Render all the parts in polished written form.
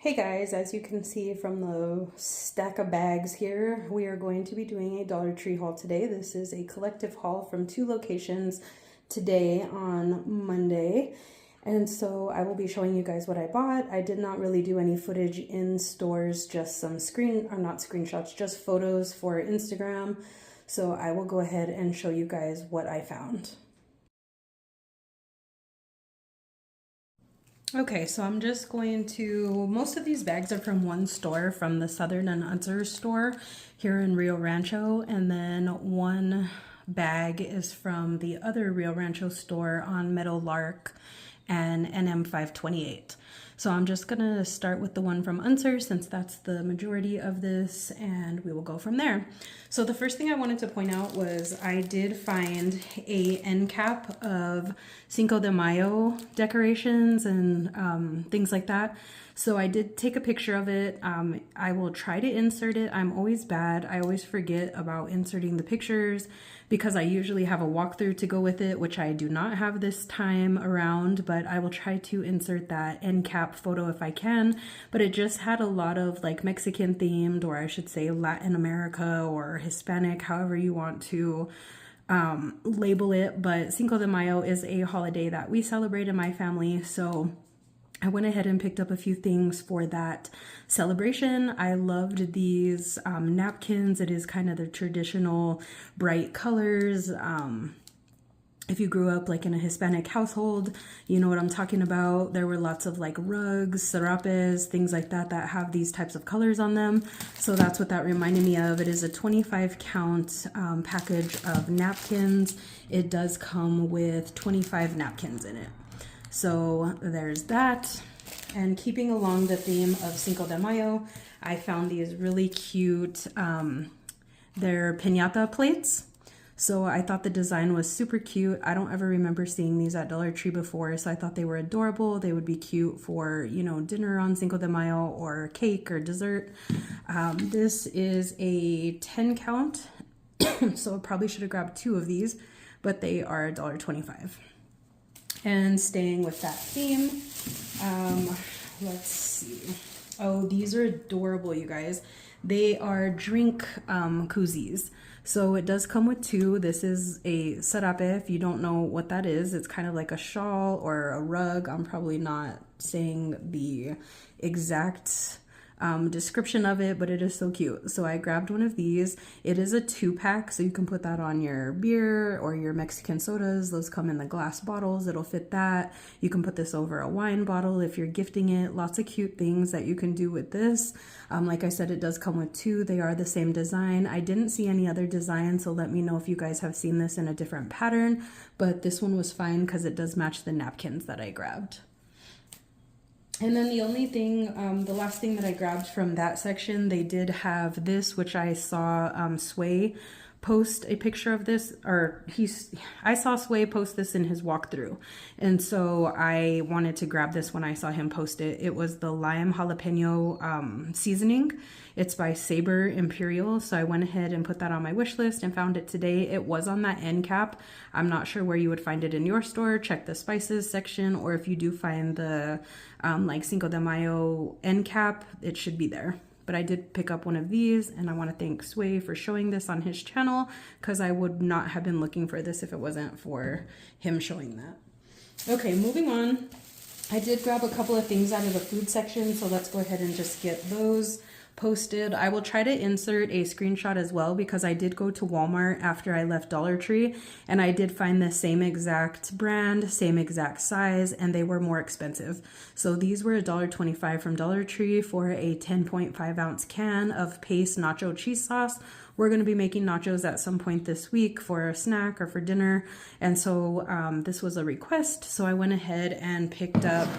Hey guys, as you can see from the stack of bags here, we are going to be doing a Dollar Tree haul today. This is a collective haul from two locations today on Monday. And so I will be showing you guys what I bought. I did not really do any footage in stores, just some not screenshots, just photos for Instagram. So I will go ahead and show you guys what I found. Okay, so I'm just going to, most of these bags are from one store, from the Southern and Unser store here in Rio Rancho, and then one bag is from the other Rio Rancho store on Meadowlark and NM 528. So I'm just gonna start with the one from Unser since that's the majority of this, and we will go from there. So the first thing I wanted to point out was I did find a end cap of Cinco de Mayo decorations and things like that. So I did take a picture of it. I will try to insert it. I'm always bad. I always forget about inserting the pictures because I usually have a walkthrough to go with it, which I do not have this time around, but I will try to insert that end cap photo if I can. But it just had a lot of like Mexican themed, or I should say Latin America or Hispanic, however you want to label it. But Cinco de Mayo is a holiday that we celebrate in my family, so I went ahead and picked up a few things for that celebration. I loved these napkins. It is kind of the traditional bright colors. If you grew up like in a Hispanic household, you know what I'm talking about. There were lots of like rugs, serapes, things like that that have these types of colors on them. So that's what that reminded me of. It is a 25 count package of napkins. It does come with 25 napkins in it. So there's that. And keeping along the theme of Cinco de Mayo, I found these really cute, they're piñata plates. So I thought the design was super cute. I don't ever remember seeing these at Dollar Tree before, so I thought they were adorable. They would be cute for, you know, dinner on Cinco de Mayo or cake or dessert. This is a 10 count, so I probably should have grabbed two of these, but they are $1.25. And staying with that theme, let's see. Oh, these are adorable, you guys. They are drink koozies. So it does come with two. This is a serape. If you don't know what that is, it's kind of like a shawl or a rug. I'm probably not saying the exact description of it, but it is so cute. So I grabbed one of these. It is a 2-pack, so you can put that on your beer or your Mexican sodas. Those come in the glass bottles. It'll fit that. You can put this over a wine bottle if you're gifting it. Lots of cute things that you can do with this. Like I said, it does come with two. They are the same design. I didn't see any other design, so let me know if you guys have seen this in a different pattern, but this one was fine because it does match the napkins that I grabbed. And then the only thing, the last thing that I grabbed from that section, they did have this, which I saw Sway post a picture of this, or I saw Sway post this in his walkthrough. And so I wanted to grab this when I saw him post it. It was the lime jalapeno seasoning. It's by Saber Imperial. So I went ahead and put that on my wish list and found it today. It was on that end cap. I'm not sure where you would find it in your store. Check the spices section, or if you do find the like Cinco de Mayo end cap, it should be there. But I did pick up one of these, and I want to thank Sway for showing this on his channel, because I would not have been looking for this if it wasn't for him showing that. Okay, moving on. I did grab a couple of things out of the food section, so let's go ahead and just get those posted. I will try to insert a screenshot as well, because I did go to Walmart after I left Dollar Tree, and I did find the same exact brand, same exact size, and they were more expensive. So these were $1.25 from Dollar Tree for a 10.5 ounce can of Pace nacho cheese sauce. We're going to be making nachos at some point this week for a snack or for dinner, and so this was a request, so I went ahead and picked up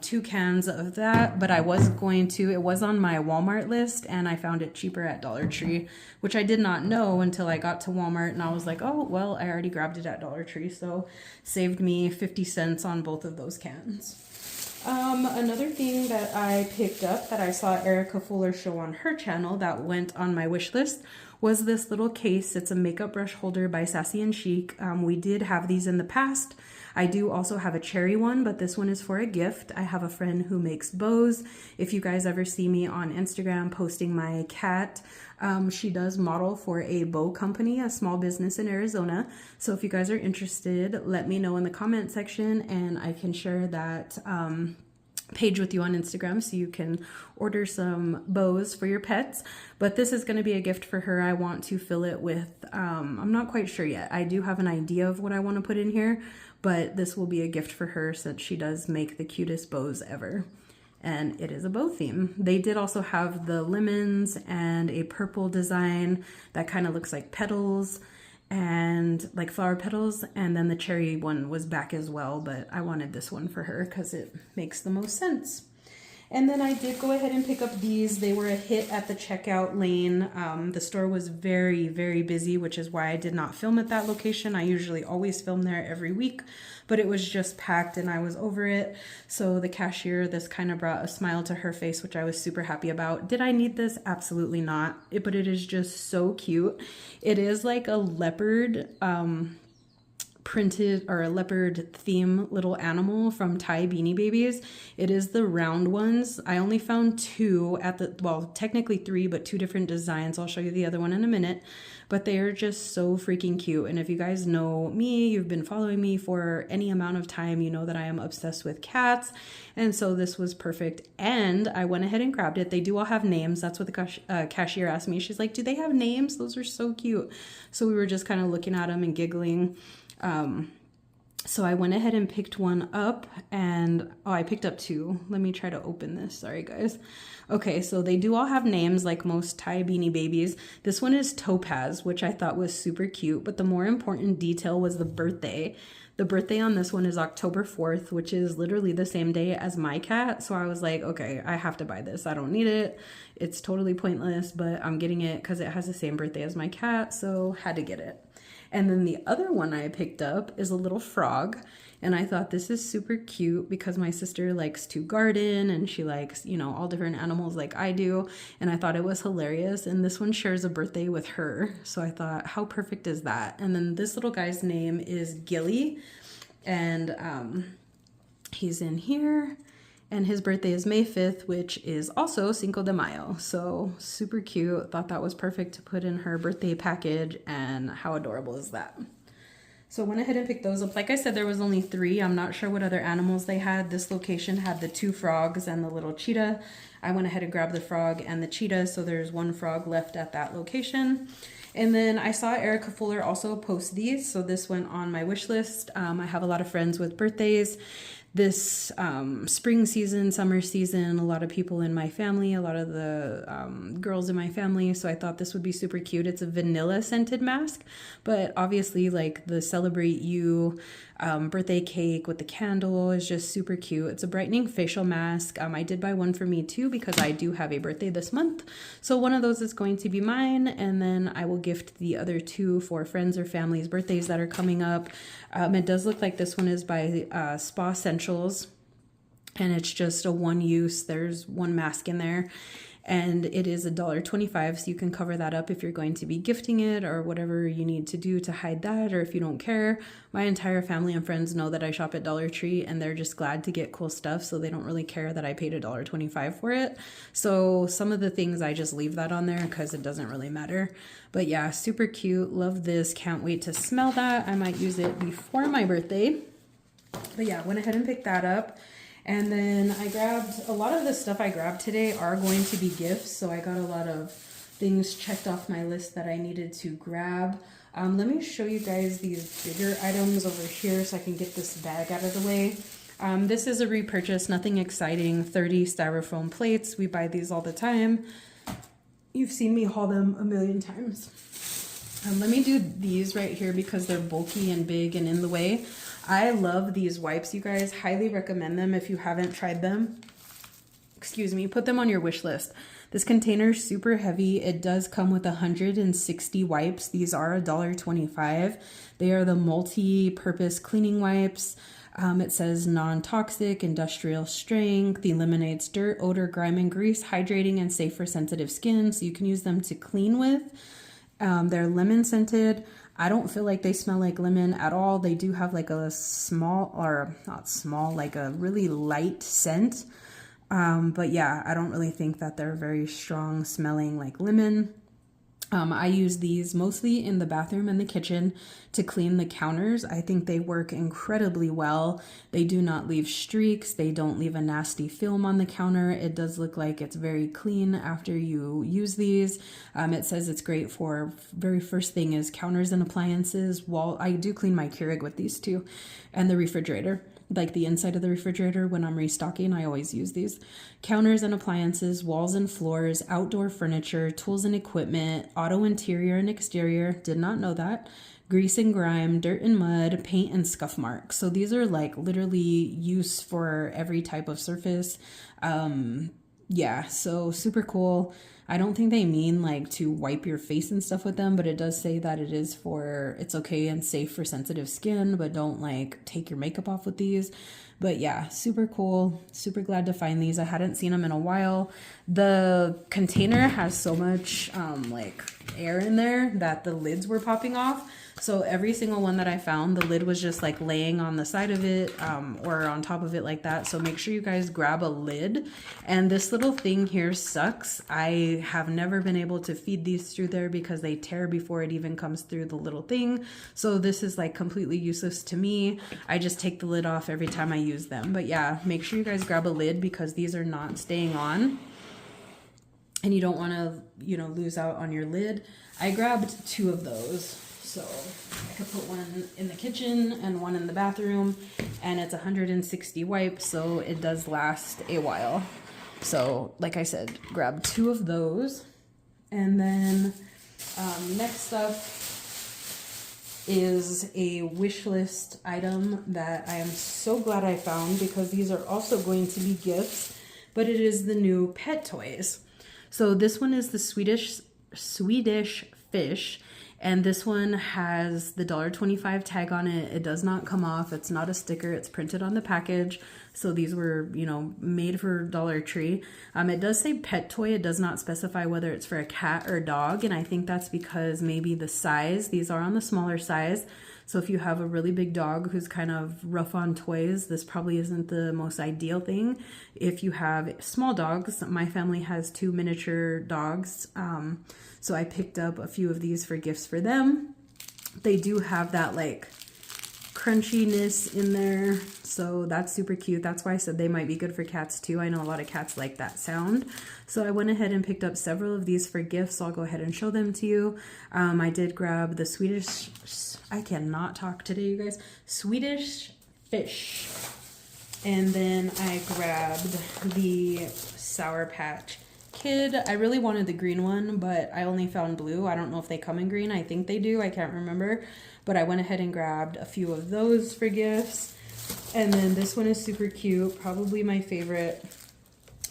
2 cans of that. But I was going to, it was on my Walmart list, and I found it cheaper at Dollar Tree, which I did not know until I got to Walmart, and I was like, oh, well, I already grabbed it at Dollar Tree, so saved me 50 cents on both of those cans. Another thing that I picked up that I saw Erica Fuller show on her channel that went on my wish list was this little case. It's a makeup brush holder by Sassy and Chic. We did have these in the past. I do also have a cherry one, but this one is for a gift. I have a friend who makes bows. If you guys ever see me on Instagram posting my cat, she does model for a bow company, a small business in Arizona. So if you guys are interested, let me know in the comment section and I can share that page with you on Instagram so you can order some bows for your pets. But this is going to be a gift for her. I want to fill it with, I'm not quite sure yet. I do have an idea of what I want to put in here, but this will be a gift for her since she does make the cutest bows ever. And it is a bow theme. They did also have the lemons and a purple design that kind of looks like petals and like flower petals, and then the cherry one was back as well, but I wanted this one for her because it makes the most sense. And then I did go ahead and pick up these. They were a hit at the checkout lane. The store was very, very busy, which is why I did not film at that location. I usually always film there every week, but it was just packed and I was over it. So the cashier, this kind of brought a smile to her face, which I was super happy about. Did I need this? Absolutely not. But it is just so cute. It is like a leopard, printed or a leopard theme little animal from Thai Beanie Babies. It is the round ones. I only found two at the, well, technically three, but two different designs. I'll show you the other one in a minute, but they are just so freaking cute. And if you guys know me, you've been following me for any amount of time, you know that I am obsessed with cats. And so this was perfect. And I went ahead and grabbed it. They do all have names. That's what the cashier asked me. She's like, do they have names? Those are so cute. So we were just kind of looking at them and giggling. So I went ahead and picked one up and, oh, I picked up two. Let me try to open this. Sorry, guys. Okay, so they do all have names like most Thai Beanie Babies. This one is Topaz, which I thought was super cute, but the more important detail was the birthday. The birthday on this one is October 4th, which is literally the same day as my cat. So I was like, okay, I have to buy this. I don't need it. It's totally pointless, but I'm getting it because it has the same birthday as my cat, so had to get it. And then the other one I picked up is a little frog. And I thought this is super cute because my sister likes to garden and she likes, you know, all different animals like I do. And I thought it was hilarious. And this one shares a birthday with her. So I thought, how perfect is that? And then this little guy's name is Gilly. And he's in here. And his birthday is May 5th, which is also Cinco de Mayo. So super cute. Thought that was perfect to put in her birthday package. And how adorable is that? So I went ahead and picked those up. Like I said, there was only three. I'm not sure what other animals they had. This location had the two frogs and the little cheetah. I went ahead and grabbed the frog and the cheetah. So there's one frog left at that location. And then I saw Erica Fuller also post these. So this went on my wish list. I have a lot of friends with birthdays. This spring season, summer season, a lot of people in my family, a lot of the girls in my family. So I thought this would be super cute. It's a vanilla scented mask, but obviously like the Celebrate You birthday cake with the candle is just super cute. It's a brightening facial mask. I did buy one for me too because I do have a birthday this month. So one of those is going to be mine. And then I will gift the other two for friends or family's birthdays that are coming up. It does look like this one is by Spa Essentials, and it's just a one use. There's one mask in there, and it is $1.25, so you can cover that up if you're going to be gifting it or whatever you need to do to hide that, or if you don't care. My entire family and friends know that I shop at Dollar Tree, and they're just glad to get cool stuff, so they don't really care that I paid $1.25 for it. So some of the things I just leave that on there because it doesn't really matter. But yeah, super cute. Love this. Can't wait to smell that. I might use it before my birthday. But yeah, went ahead and picked that up. And then I grabbed, a lot of the stuff I grabbed today are going to be gifts. So I got a lot of things checked off my list that I needed to grab. Let me show you guys these bigger items over here so I can get this bag out of the way. This is a repurchase, nothing exciting. 30 styrofoam plates. We buy these all the time. You've seen me haul them a million times. Let me do these right here because they're bulky and big and in the way. I love these wipes, you guys. Highly recommend them if you haven't tried them. Excuse me, put them on your wish list. This container is super heavy. It does come with 160 wipes. These are $1.25. They are the multi-purpose cleaning wipes. It says non-toxic, industrial strength, eliminates dirt, odor, grime, and grease, hydrating and safe for sensitive skin. So you can use them to clean with. They're lemon scented. I don't feel like they smell like lemon at all. They do have like a small, or not small, like a really light scent. But yeah, I don't really think that they're very strong smelling like lemon. I use these mostly in the bathroom and the kitchen to clean the counters. I think they work incredibly well. They do not leave streaks. They don't leave a nasty film on the counter. It does look like it's very clean after you use these. It says it's great for, very first thing is counters and appliances. I do clean my Keurig with these too, and the refrigerator. Like the inside of the refrigerator when I'm restocking, I always use these. Counters and appliances, walls and floors, outdoor furniture, tools and equipment, auto interior and exterior, did not know that, grease and grime, dirt and mud, paint and scuff marks. So these are like literally use for every type of surface. Yeah, so super cool. I don't think they mean like to wipe your face and stuff with them, but it does say that it's okay and safe for sensitive skin, but don't like take your makeup off with these. But yeah, super cool. Super glad to find these. I hadn't seen them in a while. The container has so much like air in there that the lids were popping off. So every single one that I found, the lid was just like laying on the side of it or on top of it like that. So make sure you guys grab a lid. And this little thing here sucks. I have never been able to feed these through there because they tear before it even comes through the little thing. So this is like completely useless to me. I just take the lid off every time I use them. But yeah, make sure you guys grab a lid because these are not staying on. And you don't want to, lose out on your lid. I grabbed 2 of those. So I could put one in the kitchen and one in the bathroom, and it's 160 wipes, so it does last a while. So like I said, grab 2 of those. And then next up is a wish list item that I am so glad I found because these are also going to be gifts, but it is the new pet toys. So this one is the Swedish fish. And this one has the $1.25 tag on it. It does not come off. It's not a sticker. It's printed on the package. So these were, made for Dollar Tree. It does say pet toy. It does not specify whether it's for a cat or a dog. And I think that's because maybe the size, these are on the smaller size. So if you have a really big dog who's kind of rough on toys, this probably isn't the most ideal thing. If you have small dogs, my family has 2 miniature dogs. So I picked up a few of these for gifts for them. They do have that like crunchiness in there. So that's super cute. That's why I said they might be good for cats too. I know a lot of cats like that sound. So I went ahead and picked up several of these for gifts. So I'll go ahead and show them to you. I did grab the I cannot talk today, you guys. Swedish fish. And then I grabbed the Sour Patch Kid. I really wanted the green one, but I only found blue. I don't know if they come in green. I think they do. I can't remember. But I went ahead and grabbed a few of those for gifts. And then this one is super cute. Probably my favorite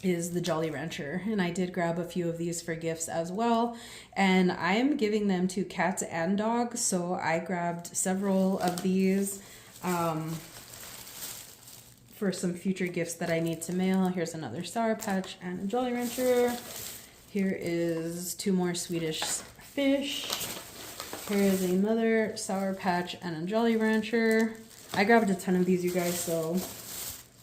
is the Jolly Rancher. And I did grab a few of these for gifts as well. And I am giving them to cats and dogs. So I grabbed several of these for some future gifts that I need to mail. Here's another Sour Patch and a Jolly Rancher. Here is 2 more Swedish fish. Here is another Sour Patch and a Jolly Rancher. I grabbed a ton of these, you guys, so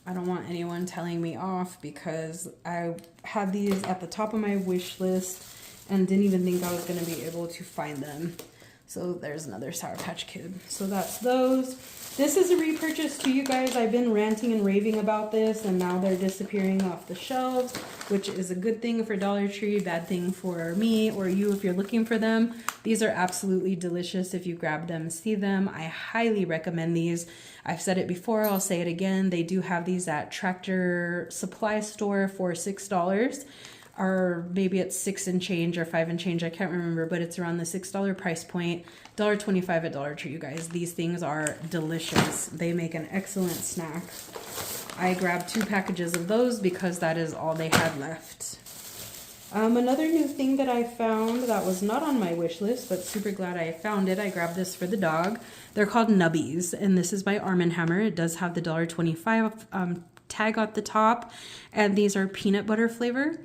I don't want anyone telling me off because I had these at the top of my wish list and didn't even think I was going to be able to find them. So there's another Sour Patch Kid. So that's those. This is a repurchase too, you guys. I've been ranting and raving about this, and now they're disappearing off the shelves, which is a good thing for Dollar Tree, bad thing for me or you if you're looking for them. These are absolutely delicious if you grab them, see them. I highly recommend these. I've said it before, I'll say it again. They do have these at Tractor Supply Store for $6. Or maybe it's 6 and change or 5 and change, I can't remember, but it's around the $6 price point. $1.25 at Dollar Tree, you guys. These things are delicious. They make an excellent snack. I grabbed 2 packages of those because that is all they had left. Another new thing that I found that was not on my wish list, but super glad I found it. I grabbed this for the dog. They're called Nubbies, and this is by Arm & Hammer. It does have the $1.25 tag at the top, and these are peanut butter flavor.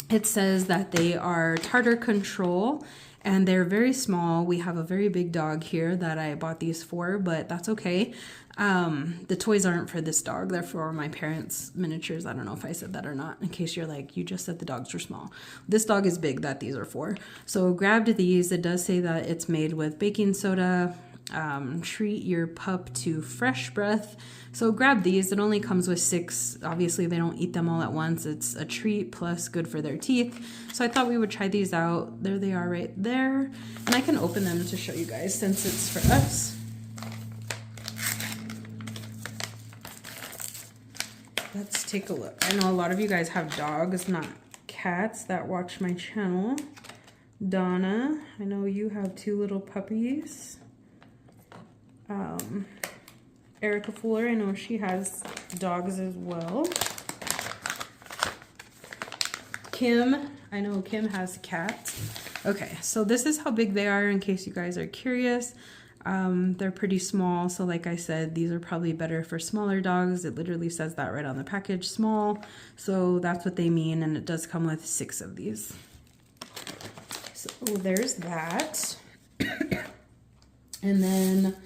It says that they are tartar control and they're very small. We have a very big dog here that I bought these for, but that's okay. The toys aren't for this dog. They're for my parents' miniatures. I don't know if I said that or not, in case you're like, you just said the dogs were small. This dog is big that these are for. So grabbed these. It does say that it's made with baking soda. Treat your pup to fresh breath. So grab these. It only comes with 6. Obviously they don't eat them all at once. It's a treat plus good for their teeth. So I thought we would try these out. There they are right there. And I can open them to show you guys since it's for us. Let's take a look. I know a lot of you guys have dogs, not cats, that watch my channel. Donna, I know you have 2 little puppies. Erica Fuller, I know she has dogs as well. Kim, I know Kim has cats. Okay, so this is how big they are in case you guys are curious. They're pretty small, so like I said, these are probably better for smaller dogs. It literally says that right on the package, small. So that's what they mean, and it does come with 6 of these. So there's that. And then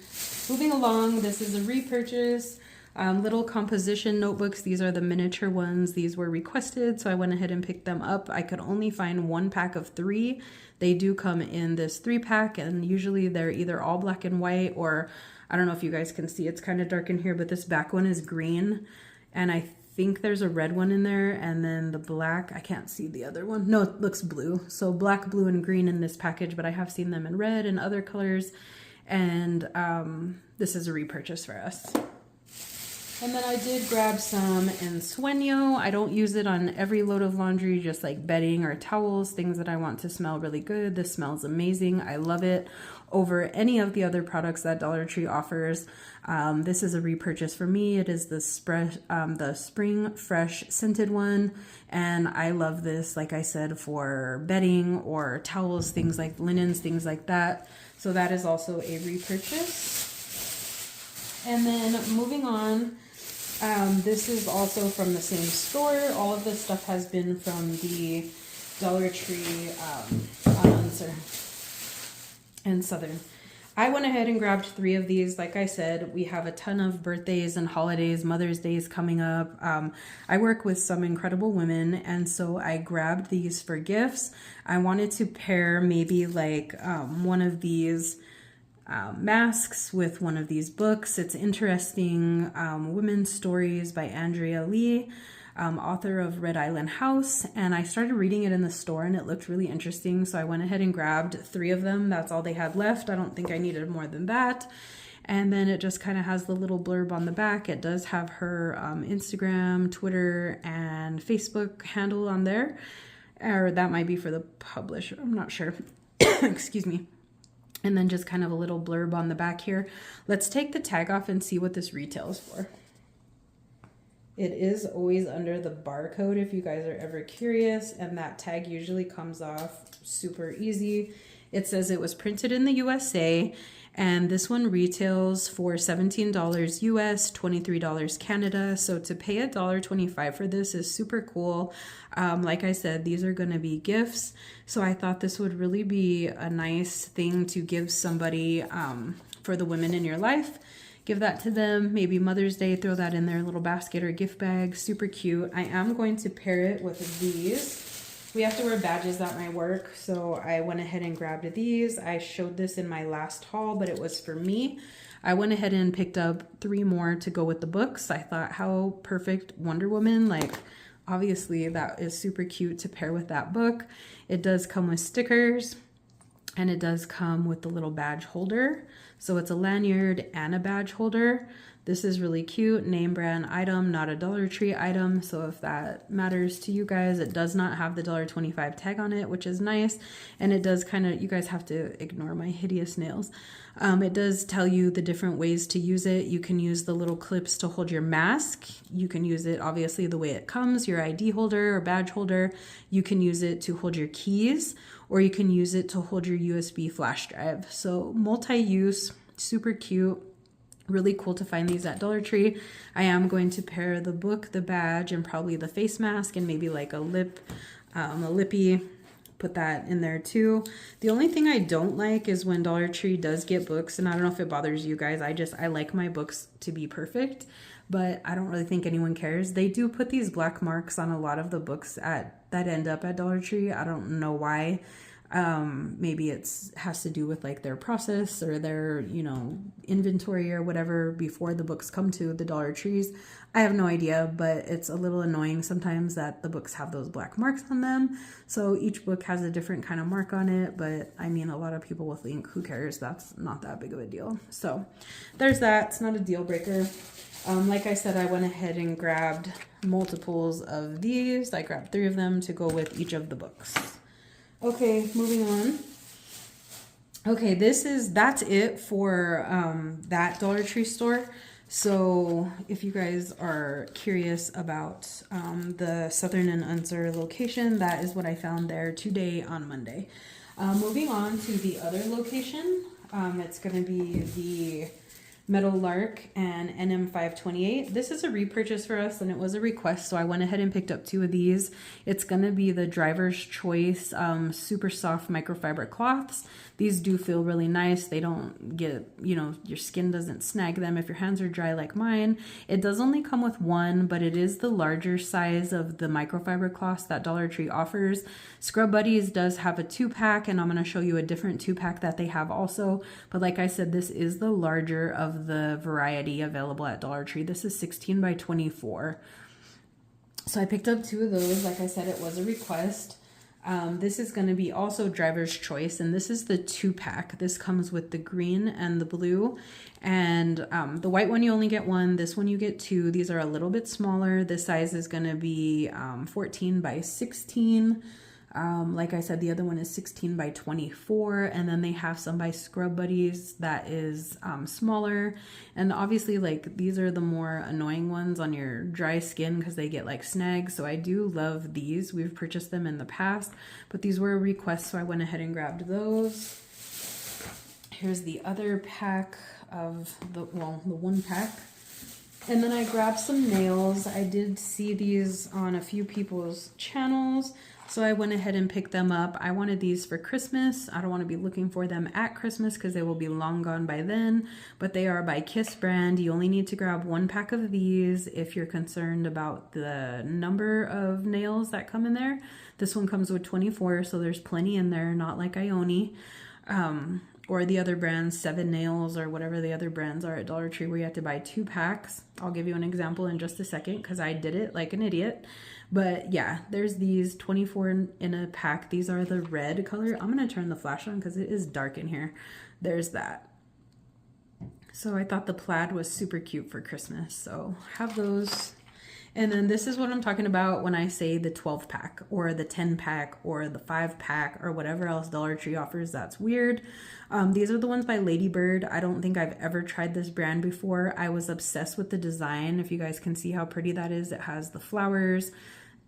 moving along, this is a repurchase. Little composition notebooks. These are the miniature ones. These were requested, so I went ahead and picked them up. I could only find 1 pack of 3. They do come in this 3-pack, and usually they're either all black and white, or I don't know if you guys can see, it's kind of dark in here, but this back one is green, and I think there's a red one in there, and then the black, I can't see the other one. No, it looks blue. So black, blue, and green in this package, but I have seen them in red and other colors, and this is a repurchase for us. And then I did grab some in Sueño. I don't use it on every load of laundry, just like bedding or towels, things that I want to smell really good. This smells amazing. I love it over any of the other products that Dollar Tree offers. This is a repurchase for me. It is the Spring Fresh scented one. And I love this, like I said, for bedding or towels, things like linens, things like that. So that is also a repurchase. And then moving on, this is also from the same store. All of this stuff has been from the Dollar Tree and Southern. I went ahead and grabbed 3 of these. Like I said, we have a ton of birthdays and holidays, Mother's Days coming up. I work with some incredible women, and so I grabbed these for gifts. I wanted to pair maybe like one of these masks with one of these books. It's interesting. Women's Stories by Andrea Lee, author of Red Island House. And I started reading it in the store and it looked really interesting. So I went ahead and grabbed 3 of them. That's all they had left. I don't think I needed more than that. And then it just kind of has the little blurb on the back. It does have her Instagram, Twitter, and Facebook handle on there. Or that might be for the publisher. I'm not sure. Excuse me. And then just kind of a little blurb on the back here. Let's take the tag off and see what this retails for. It is always under the barcode if you guys are ever curious, and that tag usually comes off super easy. It says it was printed in the USA, and this one retails for $17 US, $23 Canada. So to pay $1.25 for this is super cool. Like I said, these are going to be gifts. So I thought this would really be a nice thing to give somebody for the women in your life. Give that to them. Maybe Mother's Day, throw that in their little basket or gift bag. Super cute. I am going to pair it with these. We have to wear badges at my work, so I went ahead and grabbed these. I showed this in my last haul, but it was for me. I went ahead and picked up 3 more to go with the books. I thought, how perfect, Wonder Woman. Like, obviously, that is super cute to pair with that book. It does come with stickers, and it does come with the little badge holder. So it's a lanyard and a badge holder. This is really cute, name brand item, not a Dollar Tree item. So if that matters to you guys, it does not have the $1.25 tag on it, which is nice. And it does kind of, you guys have to ignore my hideous nails. It does tell you the different ways to use it. You can use the little clips to hold your mask. You can use it obviously the way it comes, your ID holder or badge holder. You can use it to hold your keys, or you can use it to hold your USB flash drive. So multi-use, super cute. Really cool to find these at Dollar Tree. I am going to pair the book, the badge, and probably the face mask, and maybe like a lippy put that in there too. The only thing I don't like is when Dollar Tree does get books, and I don't know if it bothers you guys. I like my books to be perfect, but I don't really think anyone cares. They do put these black marks on a lot of the books that end up at Dollar Tree. I don't know why. Maybe has to do with like their process or their, you know, inventory or whatever before the books come to the Dollar Trees. I have no idea, but it's a little annoying sometimes that the books have those black marks on them. So each book has a different kind of mark on it, but I mean, a lot of people will think, who cares? That's not that big of a deal. So there's that. It's not a deal breaker. Like I said, I went ahead and grabbed multiples of these. I grabbed 3 of them to go with each of the books. Okay, moving on. Okay, that's it for that Dollar Tree store. So if you guys are curious about the Southern and Unser location, that is what I found there today on Monday. Moving on to the other location, it's going to be the Meadowlark and NM528. This is a repurchase for us and it was a request, so I went ahead and picked up 2 of these. It's going to be the Driver's Choice super soft microfiber cloths. These do feel really nice. They don't get, you know, your skin doesn't snag them if your hands are dry like mine. It does only come with 1, but it is the larger size of the microfiber cloths that Dollar Tree offers. Scrub Buddies does have a 2-pack, and I'm going to show you a different 2-pack that they have also. But like I said, this is the larger of the variety available at Dollar Tree. This is 16 by 24. So I picked up 2 of those. Like I said, it was a request. This is going to be also Driver's Choice, and this is the 2-pack. This comes with the green and the blue, and the white one you only get 1. This one you get 2. These are a little bit smaller. This size is going to be 14 by 16. Like I said, the other one is 16 by 24, and then they have some by Scrub Buddies that is smaller. And obviously, like, these are the more annoying ones on your dry skin because they get like snags. So I do love these. We've purchased them in the past, but these were a request, so I went ahead and grabbed those. Here's the other pack of the 1-pack. And then I grabbed some nails. I did see these on a few people's channels, so I went ahead and picked them up. I wanted these for Christmas. I don't want to be looking for them at Christmas because they will be long gone by then, but they are by Kiss brand. You only need to grab 1 pack of these if you're concerned about the number of nails that come in there. This one comes with 24, so there's plenty in there, not like Ioni. Or the other brands, 7 Nails or whatever the other brands are at Dollar Tree where you have to buy 2 packs. I'll give you an example in just a second because I did it like an idiot. But yeah, there's these 24 in a pack. These are the red color. I'm going to turn the flash on because it is dark in here. There's that. So I thought the plaid was super cute for Christmas. So have those. And then this is what I'm talking about when I say the 12-pack or the 10-pack or the 5-pack or whatever else Dollar Tree offers. That's weird. These are the ones by Lady Bird. I don't think I've ever tried this brand before. I was obsessed with the design. If you guys can see how pretty that is, it has the flowers,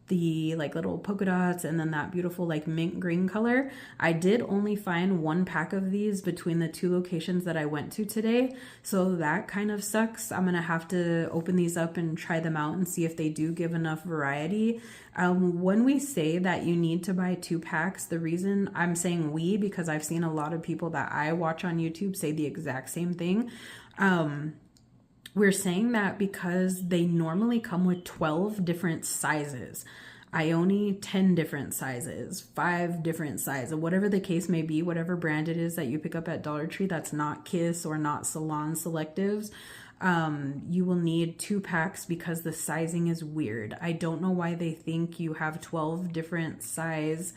the like little polka dots, and then that beautiful like mint green color. I did only find 1 pack of these between the 2 locations that I went to today, so that kind of sucks. I'm gonna have to open these up and try them out and see if they do give enough variety. When we say that you need to buy 2 packs, the reason I'm saying we, because I've seen a lot of people that I watch on YouTube say the exact same thing. We're saying that because they normally come with 12 different sizes. Ioni, 10 different sizes, 5 different sizes, whatever the case may be, whatever brand it is that you pick up at Dollar Tree that's not Kiss or not Salon Selectives, you will need 2 packs because the sizing is weird. I don't know why they think you have 12 different size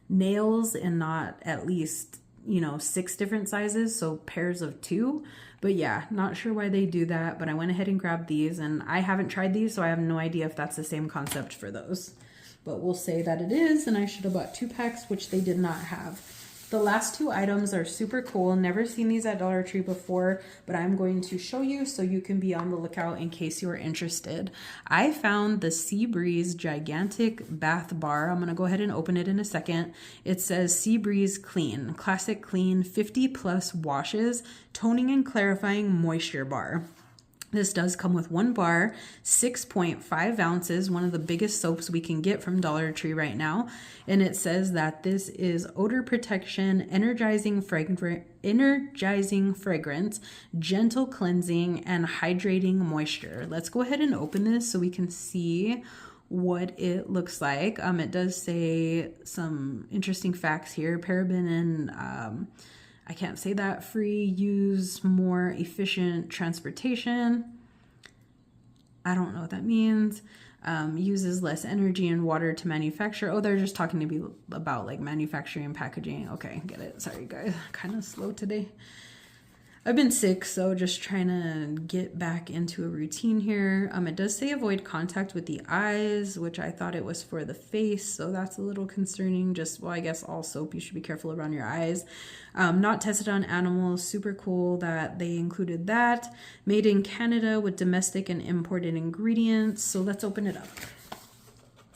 nails and not at least, 6 different sizes, so pairs of 2. But yeah, not sure why they do that, but I went ahead and grabbed these, and I haven't tried these, so I have no idea if that's the same concept for those. But we'll say that it is, and I should have bought 2 packs, which they did not have. The last 2 items are super cool. Never seen these at Dollar Tree before, but I'm going to show you so you can be on the lookout in case you're interested. I found the Seabreeze Gigantic Bath Bar. I'm going to go ahead and open it in a second. It says Seabreeze Clean, Classic Clean, 50+ washes, toning and clarifying moisture bar. This does come with 1 bar, 6.5 ounces, one of the biggest soaps we can get from Dollar Tree right now. And it says that this is odor protection, energizing fragrance, gentle cleansing, and hydrating moisture. Let's go ahead and open this so we can see what it looks like. It does say some interesting facts here. Paraben and I can't say that, free, use more efficient transportation. I don't know what that means. Uses less energy and water to manufacture. Oh, they're just talking to me about like manufacturing and packaging. Okay, get it. Sorry guys, kind of slow today. I've been sick, so just trying to get back into a routine here. It does say avoid contact with the eyes, which I thought it was for the face, so that's a little concerning. Just, well, I guess all soap, you should be careful around your eyes. Not tested on animals, super cool that they included that. Made in Canada with domestic and imported ingredients. So let's open it up.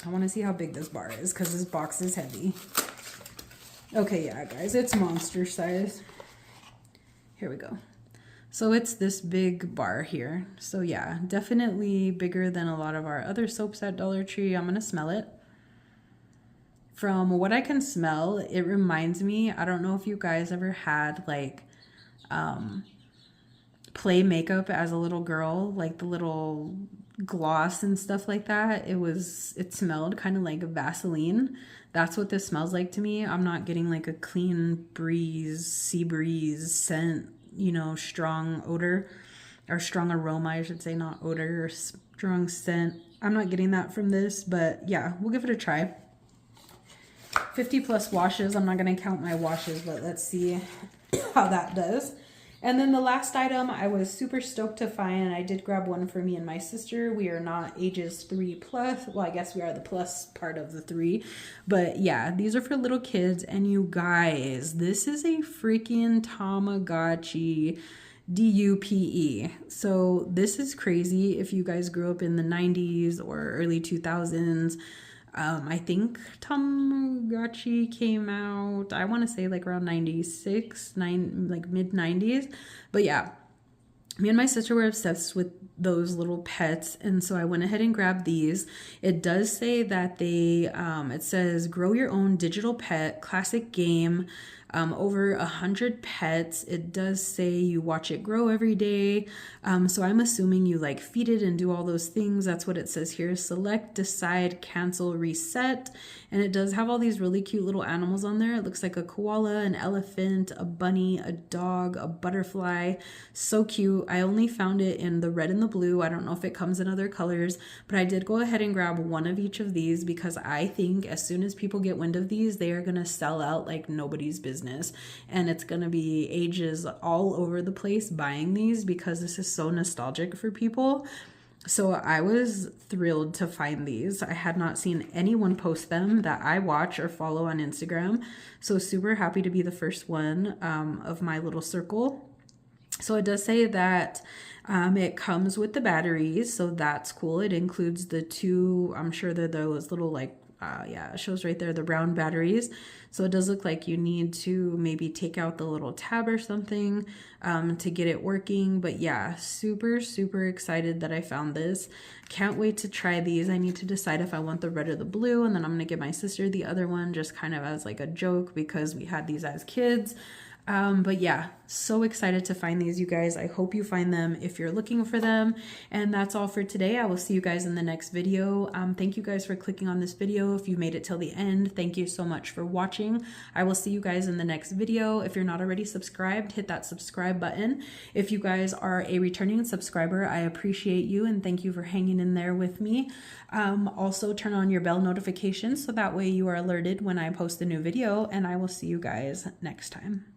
I want to see how big this bar is because this box is heavy. Okay, yeah, guys, it's monster size. Here we go. So it's this big bar here. So yeah, definitely bigger than a lot of our other soaps at Dollar Tree. I'm gonna smell it. From what I can smell, it reminds me, I don't know if you guys ever had like play makeup as a little girl, like the little gloss and stuff like that. It smelled kind of like a Vaseline. That's what this smells like to me. I'm not getting like a clean breeze, sea breeze scent, you know, strong odor or strong aroma, I should say, not odor, or strong scent. I'm not getting that from this, but yeah, we'll give it a try. 50 plus washes. I'm not going to count my washes, but let's see how that does. And then the last item I was super stoked to find, and I did grab one for me and my sister. We are not ages 3+. Well, I guess we are the plus part of the 3. But yeah, these are for little kids. And you guys, this is a freaking Tamagotchi DUPE. So this is crazy. If you guys grew up in the 90s or early 2000s, I think Tamagotchi came out, I want to say like around 96, like mid 90s. But yeah, me and my sister were obsessed with those little pets, and so I went ahead and grabbed these. It does say that they, it says grow your own digital pet, classic game, over 100 pets. It does say you watch it grow every day. So I'm assuming you like feed it and do all those things. That's what it says here. Select, decide, cancel, reset. And it does have all these really cute little animals on there. It looks like a koala, an elephant, a bunny, a dog, a butterfly. So cute. I only found it in the red and the blue. I don't know if it comes in other colors, but I did go ahead and grab one of each of these because I think as soon as people get wind of these, they are going to sell out like nobody's business. And it's going to be ages all over the place buying these because this is so nostalgic for people. So I was thrilled to find these. I had not seen anyone post them that I watch or follow on Instagram. So super happy to be the first one of my little circle. So it does say that it comes with the batteries. So that's cool. It includes the 2, I'm sure they're those little like, yeah, it shows right there, the round batteries. So it does look like you need to maybe take out the little tab or something to get it working. But yeah, super, super excited that I found this. Can't wait to try these. I need to decide if I want the red or the blue, and then I'm going to give my sister the other one just kind of as like a joke because we had these as kids. But yeah, so excited to find these, you guys. I hope you find them if you're looking for them. And that's all for today. I will see you guys in the next video. Thank you guys for clicking on this video. If you made it till the end, thank you so much for watching. I will see you guys in the next video. If you're not already subscribed, hit that subscribe button. If you guys are a returning subscriber, I appreciate you and thank you for hanging in there with me. Also turn on your bell notifications so that way you are alerted when I post a new video, and I will see you guys next time.